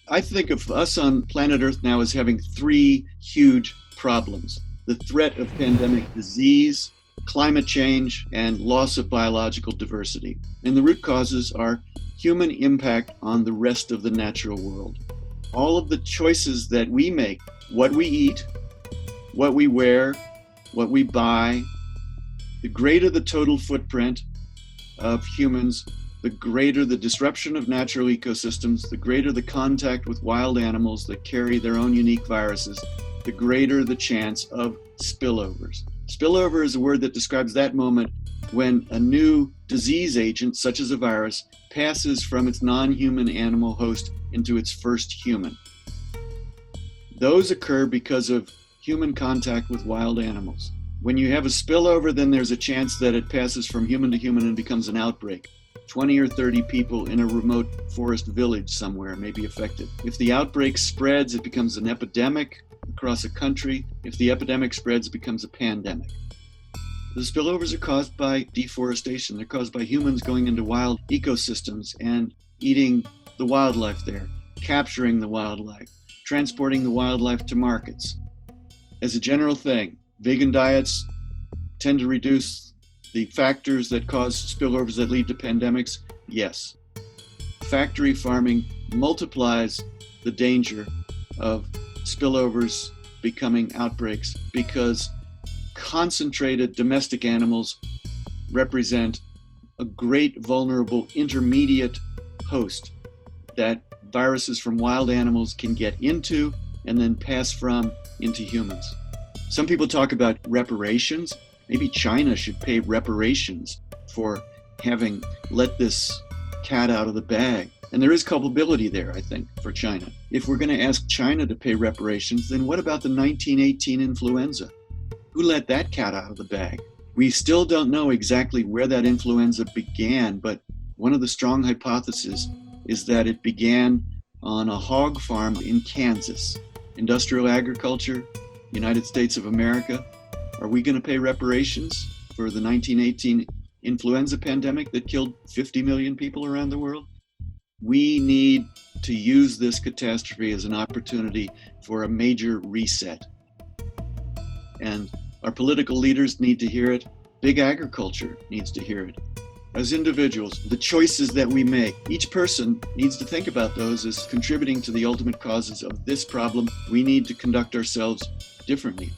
I think of us on planet Earth now as having three huge problems: the threat of pandemic disease, climate change, and loss of biological diversity. And the root causes are human impact on the rest of the natural world. All of the choices that we make, what we eat, what we wear, what we buy, the greater the total footprint of humans, the greater the disruption of natural ecosystems, the greater the contact with wild animals that carry their own unique viruses, the greater the chance of spillovers. Spillover is a word that describes that moment when a new disease agent, such as a virus, passes from its non-human animal host into its first human. Those occur because of human contact with wild animals. When you have a spillover, then there's a chance that it passes from human to human and becomes an outbreak. 20 or 30 people in a remote forest village somewhere may be affected. If the outbreak spreads, it becomes an epidemic across a country. If the epidemic spreads, it becomes a pandemic. The spillovers are caused by deforestation. They're caused by humans going into wild ecosystems and eating the wildlife there, capturing the wildlife, transporting the wildlife to markets. As a general thing, vegan diets tend to reduce the factors that cause spillovers that lead to pandemics. Yes. Factory farming multiplies the danger of spillovers becoming outbreaks because concentrated domestic animals represent a great vulnerable intermediate host that viruses from wild animals can get into and then pass from into humans. Some people talk about reparations. Maybe China should pay reparations for having let this cat out of the bag. And there is culpability there, I think, for China. If we're going to ask China to pay reparations, then what about the 1918 influenza? Who let that cat out of the bag? We still don't know exactly where that influenza began, but one of the strong hypotheses is that it began on a hog farm in Kansas. Industrial agriculture, United States of America. Are we going to pay reparations for the 1918 influenza pandemic that killed 50 million people around the world? We need to use this catastrophe as an opportunity for a major reset. And our political leaders need to hear it. Big agriculture needs to hear it. As individuals, the choices that we make, each person needs to think about those as contributing to the ultimate causes of this problem. We need to conduct ourselves differently.